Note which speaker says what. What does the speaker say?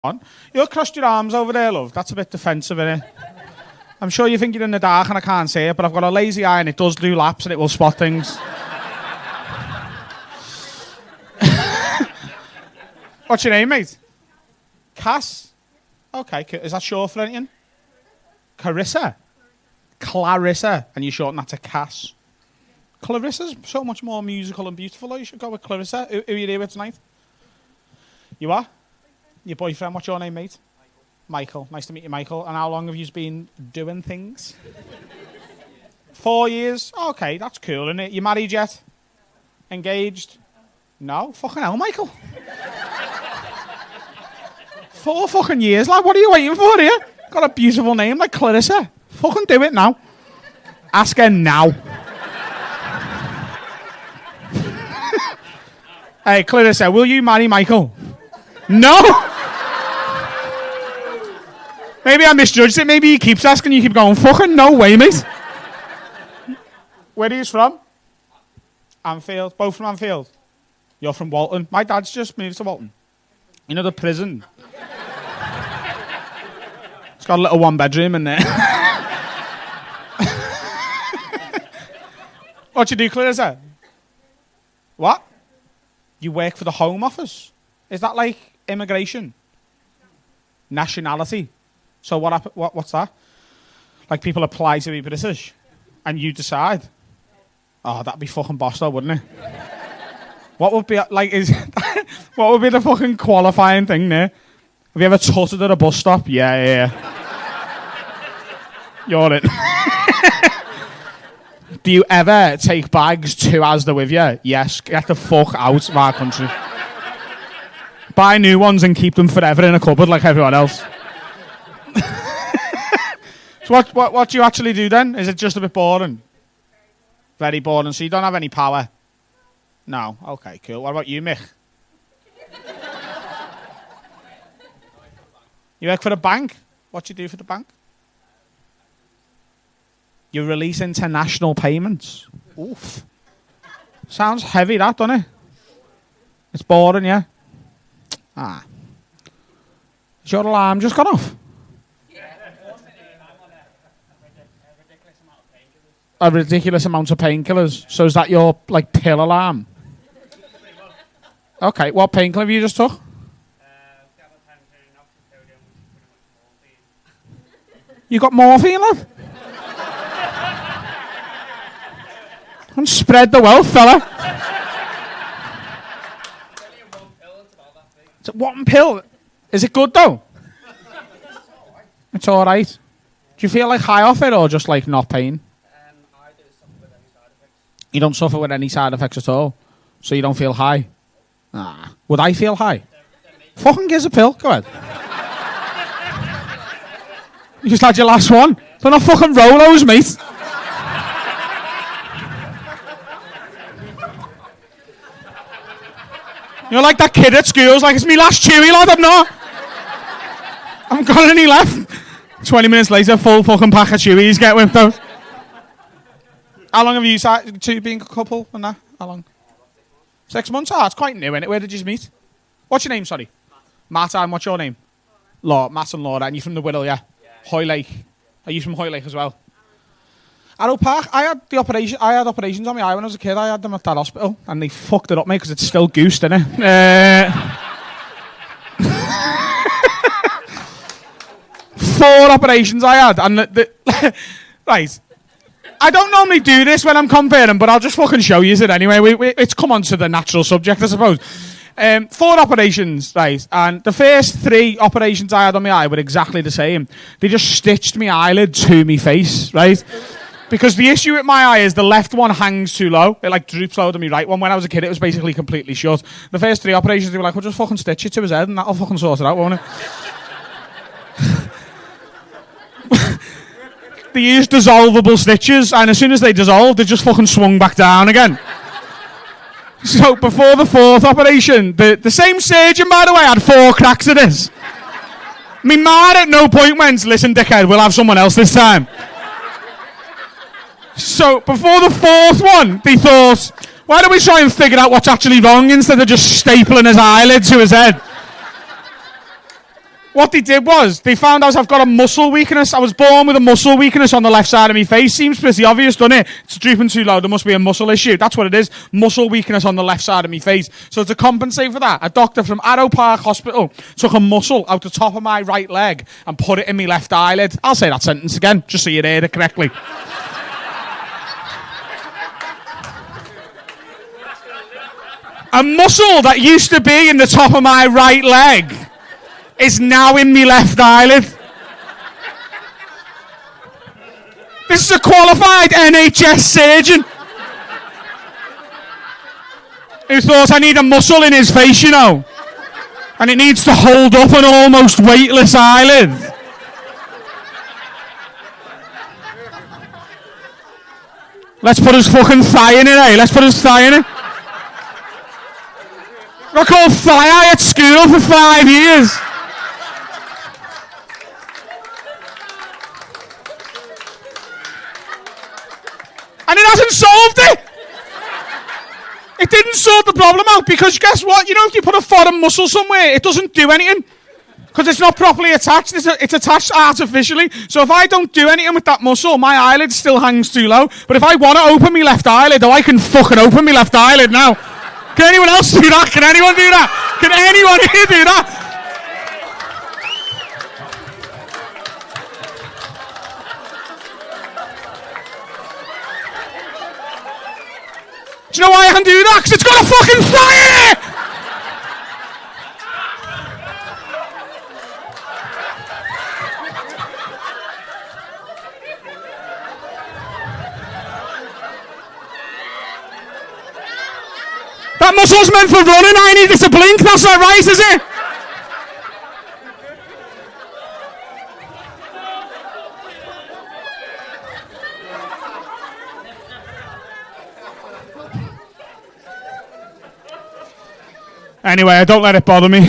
Speaker 1: on. You crossed your arms over there, love. That's a bit defensive, innit? I'm sure you think you're in the dark and I can't see it, but I've got a lazy eye and it does do laps and it will spot things. What's your name, mate? Cass? Okay, is that short for anything? Clarissa? Clarissa. And you shorten that to Cass. Clarissa's so much more musical and beautiful. You should go with Clarissa. Who are you here with tonight? You are? Your boyfriend. What's your name, mate? Michael. Nice to meet you, Michael. And how long have you been doing things? 4 years? Okay, that's cool, isn't it? You married yet? Engaged? No? Fucking hell, Michael. 4 fucking years, lad. What are you waiting for here? Got a beautiful name like Clarissa. Fucking do it now. Ask her now. Hey, Clarissa, will you marry Michael? No? Maybe I misjudged it. Maybe he keeps asking, you keep going, fucking no way, mate. Where are you from? Anfield. Both from Anfield? You're from Walton. My dad's just moved to Walton. You know the prison? It's got a little 1-bedroom in there. What you do, Clarissa? What? You work for the Home Office? Is that like immigration? Nationality? So what's that? Like people apply to be British and you decide? Oh, that'd be fucking boss though, wouldn't it? What would be like what would be the fucking qualifying thing there? Have you ever tutted at a bus stop? Yeah. You're it. Do you ever take bags to Asda with you? Yes. Get the fuck out of our country. Buy new ones and keep them forever in a cupboard like everyone else. So what do you actually do then? Is it just a bit boring? Very boring. So you don't have any power? No. Okay, cool. What about you, Mick? You work for a bank? What do you do for the bank? You release international payments. Oof. Sounds heavy, that, doesn't it? It's boring, yeah? Ah. Has your alarm just gone off? A ridiculous amount of painkillers. So is that your, like, pill alarm? Okay, what painkiller have you just took? You got morphine, lad? And spread the wealth, fella. It's one pill. Is it good, though? It's all right. Do you feel like high off it or just like not pain?
Speaker 2: I don't suffer with any side effects.
Speaker 1: You don't suffer with any side effects at all? So you don't feel high? Ah. Would I feel high? Fucking gives a pill. Go ahead. You just had your last one. They're not fucking Rolos, mate. You're like that kid at school, like, it's me last chewy, lad, I'm not. I haven't got any left. 20 minutes later, full fucking pack of chewies, get with those. How long have you two been a couple and that? How long? 6 months? Oh, it's quite new, innit? Where did you meet? What's your name, sorry? Matt, and what's your name? Laura. Matt and Laura, and you're from the Whittle, yeah? Hoylake. Are you from Hoylake as well? Arrow Park, I had operations on my eye when I was a kid. I had them at that hospital, and they fucked it up, mate, because it's still goosed, innit? 4 operations I had, and right. I don't normally do this when I'm comparing, but I'll just fucking show you it anyway. It's come on to the natural subject, I suppose. 4 operations, right, and the first 3 operations I had on my eye were exactly the same. They just stitched my eyelid to my face, right? Because the issue with my eye is the left one hangs too low. It like droops lower than my right one. When I was a kid, it was basically completely shut. The first 3 operations, they were like, we'll just fucking stitch it to his head and that'll fucking sort it out, won't it? They used dissolvable stitches, and as soon as they dissolved, they just fucking swung back down again. So before the 4th operation, the same surgeon, by the way, had 4 cracks at this. Me ma at no point went, listen, dickhead, we'll have someone else this time. So before the 4th one, they thought, why don't we try and figure out what's actually wrong instead of just stapling his eyelid to his head? What they did was, they found out I've got a muscle weakness. I was born with a muscle weakness on the left side of my face. Seems pretty obvious, doesn't it? It's drooping too low. There must be a muscle issue. That's what it is. Muscle weakness on the left side of my face. So to compensate for that, a doctor from Arrow Park Hospital took a muscle out the top of my right leg and put it in my left eyelid. I'll say that sentence again, just so you heard it correctly. A muscle that used to be in the top of my right leg is now in my left eyelid. This is a qualified NHS surgeon who thought I need a muscle in his face, you know, and it needs to hold up an almost weightless eyelid. Let's put his fucking thigh in it, eh? Let's put his thigh in it. I called thigh at school for 5 years. And it hasn't solved it. It didn't sort the problem out because guess what? You know, if you put a foreign muscle somewhere, it doesn't do anything because it's not properly attached. It's attached artificially. So if I don't do anything with that muscle, my eyelid still hangs too low. But if I want to open my left eyelid, I can fucking open my left eyelid now. Can anyone else do that? Can anyone do that? Can anyone here do that? Do you know why I can do that? Because it's got a fucking fire in it! That muscle's meant for running. I need it to blink. That's not right, is it? Anyway, don't let it bother me.